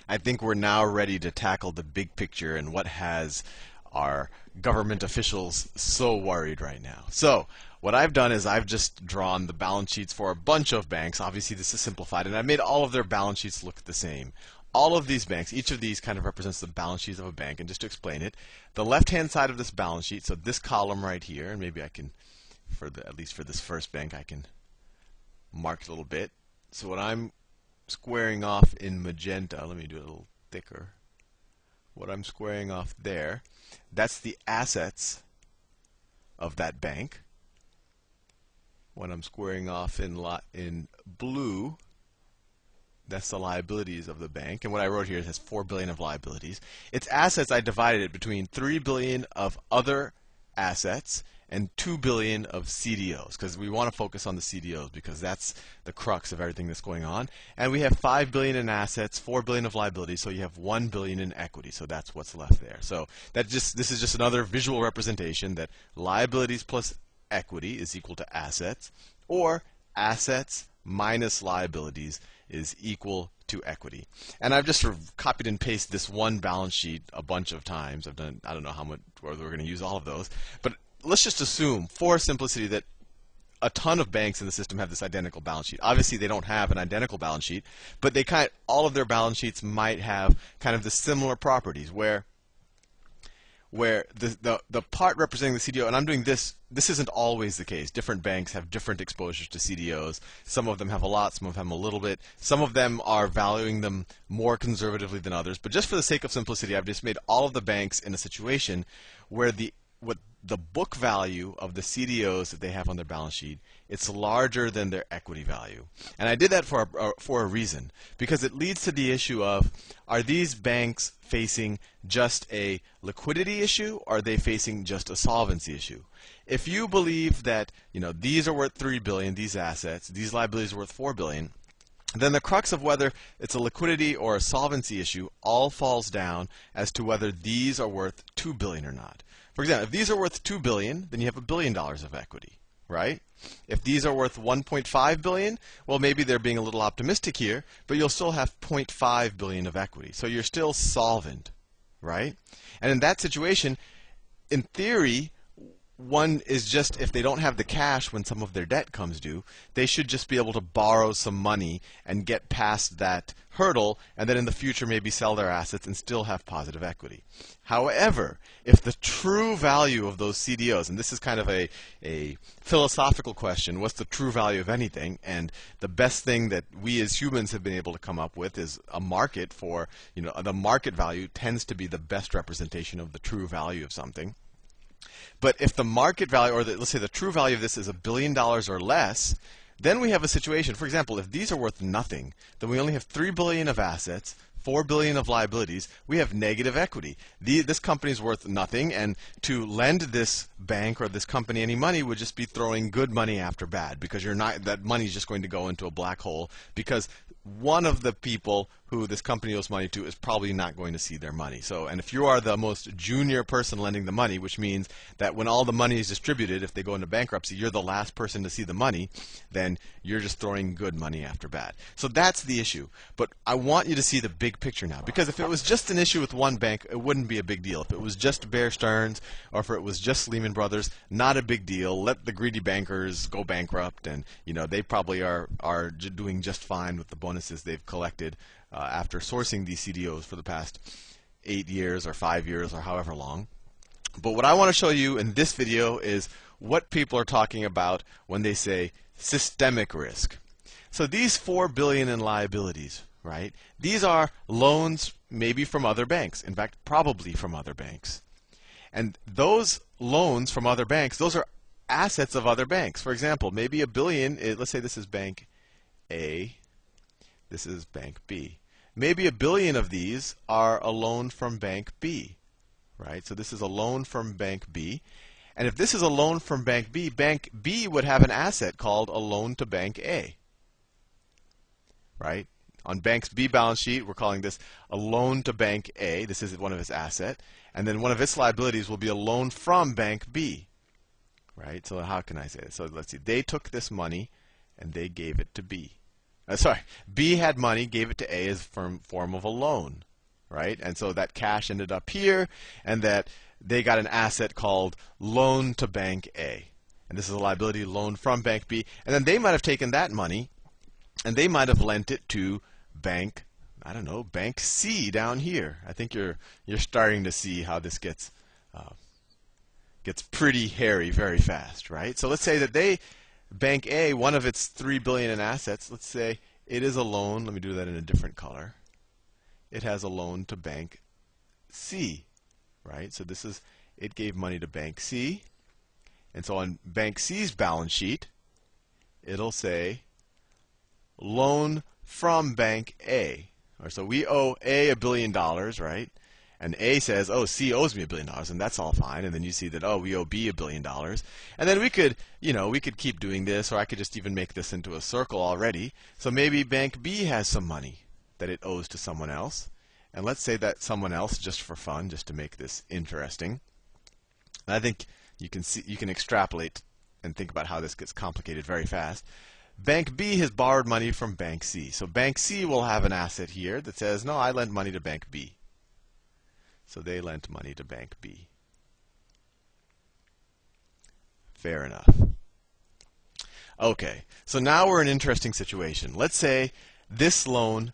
I think we're now ready to tackle the big picture and what has our government officials so worried right now. So, what I've done is I've just drawn the balance sheets for a bunch of banks. Obviously, this is simplified, and I made all of their balance sheets look the same. All of these banks, each of these kind of represents the balance sheets of a bank. And just to explain it, the left-hand side of this balance sheet, so this column right here, and maybe I can, at least for this first bank, I can mark it a little bit. So what I'm squaring off in magenta, let me do it a little thicker. What I'm squaring off there, that's the assets of that bank. What I'm squaring off in blue, that's the liabilities of the bank. And what I wrote here, it has $4 billion of liabilities. Its assets, I divided it between $3 billion of other assets and $2 billion of CDOs, because we want to focus on the CDOs because that's the crux of everything that's going on. And we have $5 billion in assets, $4 billion of liabilities, so you have $1 billion in equity. So that's what's left there. So this is just another visual representation that liabilities plus equity is equal to assets, or assets minus liabilities is equal to equity. And I've just sort of copied and pasted this one balance sheet a bunch of times. I don't know how much, whether we're going to use all of those, but let's just assume, for simplicity, that a ton of banks in the system have this identical balance sheet. Obviously, they don't have an identical balance sheet, but they all of their balance sheets might have kind of the similar properties where the part representing the CDO, and I'm doing this isn't always the case. Different banks have different exposures to CDOs. Some of them have a lot, some of them a little bit. Some of them are valuing them more conservatively than others. But just for the sake of simplicity, I've just made all of the banks in a situation where the book value of the CDOs that they have on their balance sheet, it's larger than their equity value. And I did that for a reason, because it leads to the issue of, are these banks facing just a liquidity issue, or are they facing just a solvency issue? If you believe that, these are worth $3 billion, these assets, these liabilities are worth $4 billion, then the crux of whether it's a liquidity or a solvency issue all falls down as to whether these are worth $2 billion or not. For example, if these are worth $2 billion, then you have $1 billion of equity, right? If these are worth $1.5 billion, well, maybe they're being a little optimistic here, but you'll still have $0.5 billion of equity. So you're still solvent, right? And in that situation, in theory, one is just, if they don't have the cash when some of their debt comes due, they should just be able to borrow some money and get past that hurdle, and then in the future maybe sell their assets and still have positive equity. However, if the true value of those CDOs, and this is kind of a philosophical question, what's the true value of anything? And the best thing that we as humans have been able to come up with is a market for, the market value tends to be the best representation of the true value of something. But if the market value, or let's say the true value of this is $1 billion or less, then we have a situation. For example, if these are worth nothing, then we only have $3 billion of assets, $4 billion of liabilities. We have negative equity. This company is worth nothing, and to lend this bank or this company any money would just be throwing good money after bad, because that money is just going to go into a black hole, because one of the people who this company owes money to is probably not going to see their money. So, and if you are the most junior person lending the money, which means that when all the money is distributed, if they go into bankruptcy, you're the last person to see the money, then you're just throwing good money after bad. So that's the issue. But I want you to see the big picture now, because if it was just an issue with one bank, it wouldn't be a big deal. If it was just Bear Stearns, or if it was just Lehman Brothers, not a big deal. Let the greedy bankers go bankrupt, and they probably are doing just fine with the bonuses they've collected after sourcing these CDOs for the past 8 years or 5 years or however long. But what I want to show you in this video is what people are talking about when they say systemic risk. So these $4 billion in liabilities, right? These are loans maybe from other banks. In fact, probably from other banks. And those loans from other banks, those are assets of other banks. For example, maybe $1 billion, let's say this is Bank A, this is Bank B. Maybe $1 billion of these are a loan from Bank B, right? So this is a loan from Bank B. And if this is a loan from Bank B would have an asset called a loan to Bank A, right? On Bank's B balance sheet, we're calling this a loan to Bank A. This is one of its assets. And then one of its liabilities will be a loan from Bank B, right? So how can I say this? So let's see. They took this money and they gave it to B. B had money, gave it to A as form of a loan, right? And so that cash ended up here, and that they got an asset called loan to bank A. And this is a liability loan from bank B. And then they might have taken that money, and they might have lent it to bank, I don't know, bank C down here. I think you're starting to see how this gets pretty hairy very fast, right? So let's say that Bank A, one of its $3 billion in assets, let's say it is a loan. Let me do that in a different color. It has a loan to Bank C, right? So it gave money to Bank C. And so on Bank C's balance sheet, it'll say loan from Bank A. Or so we owe A $1 billion, right? And A says, oh, C owes me $1 billion, and that's all fine. And then you see that, oh, we owe B $1 billion. And then we could keep doing this, or I could just even make this into a circle already. So maybe Bank B has some money that it owes to someone else. And let's say that someone else, just for fun, just to make this interesting. And I think you can extrapolate and think about how this gets complicated very fast. Bank B has borrowed money from Bank C. So Bank C will have an asset here that says, no, I lent money to Bank B. So they lent money to Bank B. Fair enough. Okay, so now we're in an interesting situation. Let's say this loan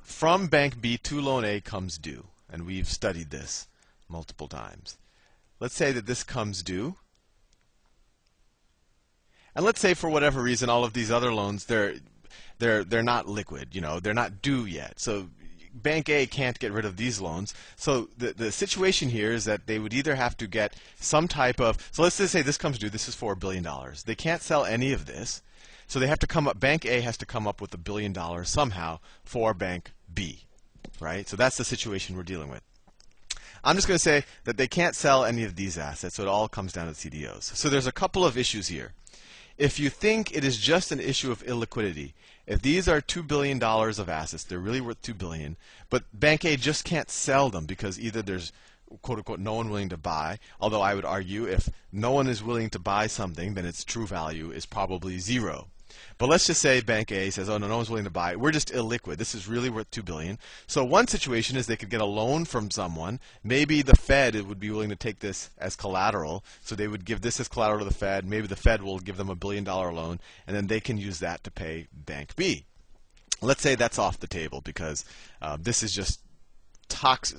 from Bank B to loan A comes due. And we've studied this multiple times. Let's say that this comes due. And let's say for whatever reason all of these other loans, they're not liquid, they're not due yet. So Bank A can't get rid of these loans. So the situation here is that they would either have to get some type of, so let's just say this comes due, this is for $1 billion. They can't sell any of this. So they have to come up, Bank A has to come up with $1 billion somehow for Bank B, right? So that's the situation we're dealing with. I'm just going to say that they can't sell any of these assets, so it all comes down to CDOs. So there's a couple of issues here. If you think it is just an issue of illiquidity, if these are $2 billion of assets, they're really worth $2 billion, but Bank A just can't sell them because either there's quote-unquote no one willing to buy, although I would argue if no one is willing to buy something, then its true value is probably zero. But let's just say Bank A says, oh, no one's willing to buy it. We're just illiquid. This is really worth $2 billion. So one situation is they could get a loan from someone. Maybe the Fed would be willing to take this as collateral. So they would give this as collateral to the Fed. Maybe the Fed will give them $1 billion loan, and then they can use that to pay Bank B. Let's say that's off the table because this is just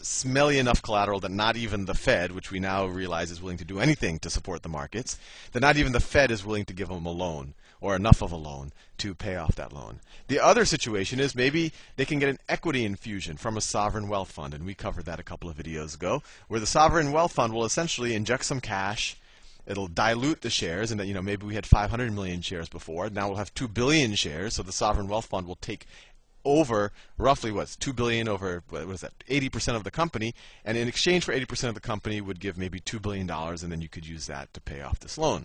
smelly enough collateral that not even the Fed, which we now realize is willing to do anything to support the markets, that not even the Fed is willing to give them a loan or enough of a loan to pay off that loan. The other situation is maybe they can get an equity infusion from a sovereign wealth fund, and we covered that a couple of videos ago, where the sovereign wealth fund will essentially inject some cash. It'll dilute the shares, and that, maybe we had 500 million shares before. Now we'll have 2 billion shares, so the sovereign wealth fund will take over roughly what's 2 billion over, what is that, 80% of the company, and in exchange for 80% of the company would give maybe $2 billion, and then you could use that to pay off this loan.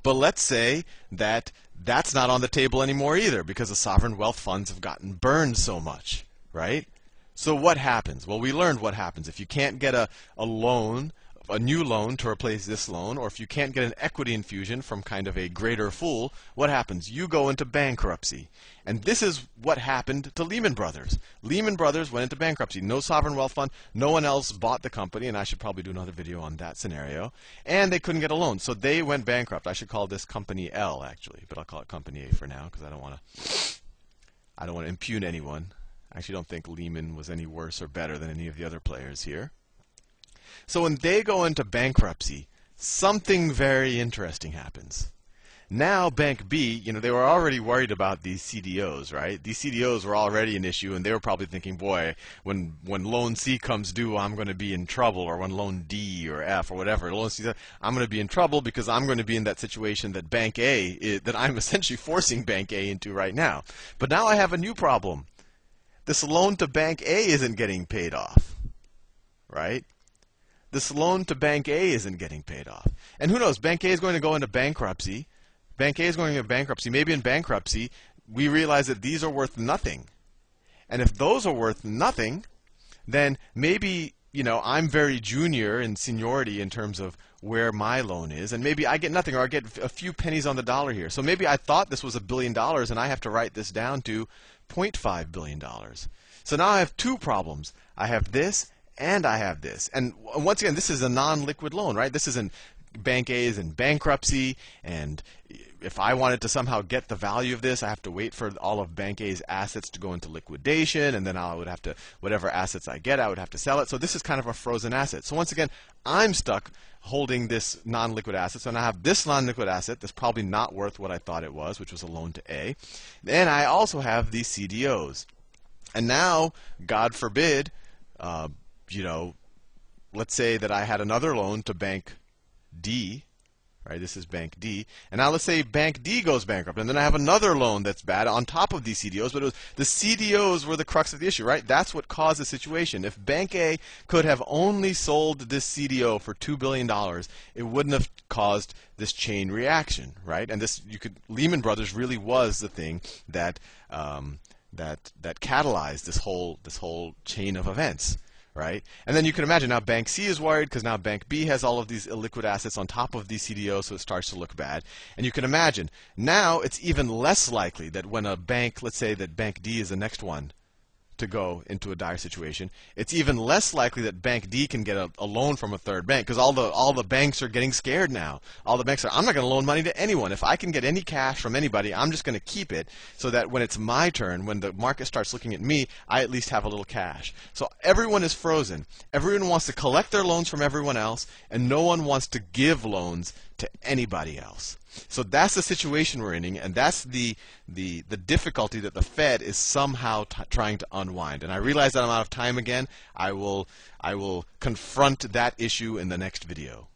But let's say that that's not on the table anymore either, because the sovereign wealth funds have gotten burned so much, right? So what happens? Well, we learned what happens. If you can't get a loan, a new loan to replace this loan, or if you can't get an equity infusion from kind of a greater fool, what happens? You go into bankruptcy. And this is what happened to Lehman Brothers. Lehman Brothers went into bankruptcy. No sovereign wealth fund, no one else bought the company, and I should probably do another video on that scenario. And they couldn't get a loan, so they went bankrupt. I should call this Company L, actually, but I'll call it Company A for now because I don't want to impugn anyone. I actually don't think Lehman was any worse or better than any of the other players here. So when they go into bankruptcy, something very interesting happens. Now Bank B, they were already worried about these CDOs, right? These CDOs were already an issue, and they were probably thinking, boy, when loan C comes due, I'm going to be in trouble, or when loan D or F or whatever, loan C, I'm going to be in trouble because I'm going to be in that situation that Bank A, that I'm essentially forcing Bank A into right now. But now I have a new problem. This loan to Bank A isn't getting paid off, right? This loan to Bank A isn't getting paid off. And who knows, Bank A is going to go into bankruptcy. Bank A is going into bankruptcy. Maybe in bankruptcy, we realize that these are worth nothing. And if those are worth nothing, then maybe, I'm very junior in seniority in terms of where my loan is, and maybe I get nothing, or I get a few pennies on the dollar here. So maybe I thought this was $1 billion, and I have to write this down to $0.5 billion. So now I have two problems. I have this, and I have this. And once again, this is a non-liquid loan, right? This isn't Bank A is in bankruptcy, and if I wanted to somehow get the value of this, I have to wait for all of Bank A's assets to go into liquidation, and then I would have to, whatever assets I get, I would have to sell it. So this is kind of a frozen asset. So once again, I'm stuck holding this non-liquid asset. So now I have this non-liquid asset that's probably not worth what I thought it was, which was a loan to A. Then I also have these CDOs. And now, God forbid, let's say that I had another loan to Bank D, right? This is Bank D. And now let's say Bank D goes bankrupt, and then I have another loan that's bad on top of these CDOs, but the CDOs were the crux of the issue, right? That's what caused the situation. If Bank A could have only sold this CDO for $2 billion, it wouldn't have caused this chain reaction, right? And Lehman Brothers really was the thing that that catalyzed this whole chain of events. Right? And then you can imagine now Bank C is worried because now Bank B has all of these illiquid assets on top of these CDOs, so it starts to look bad. And you can imagine now it's even less likely that when a bank, let's say that Bank D is the next one to go into a dire situation, it's even less likely that Bank D can get a loan from a third bank, because all the banks are getting scared now. All the banks are, I'm not going to loan money to anyone. If I can get any cash from anybody, I'm just going to keep it so that when it's my turn, when the market starts looking at me, I at least have a little cash. So everyone is frozen. Everyone wants to collect their loans from everyone else, and no one wants to give loans to anybody else. So that's the situation we're in, and that's the difficulty that the Fed is somehow trying to unwind. And I realize that I'm out of time again. I will confront that issue in the next video.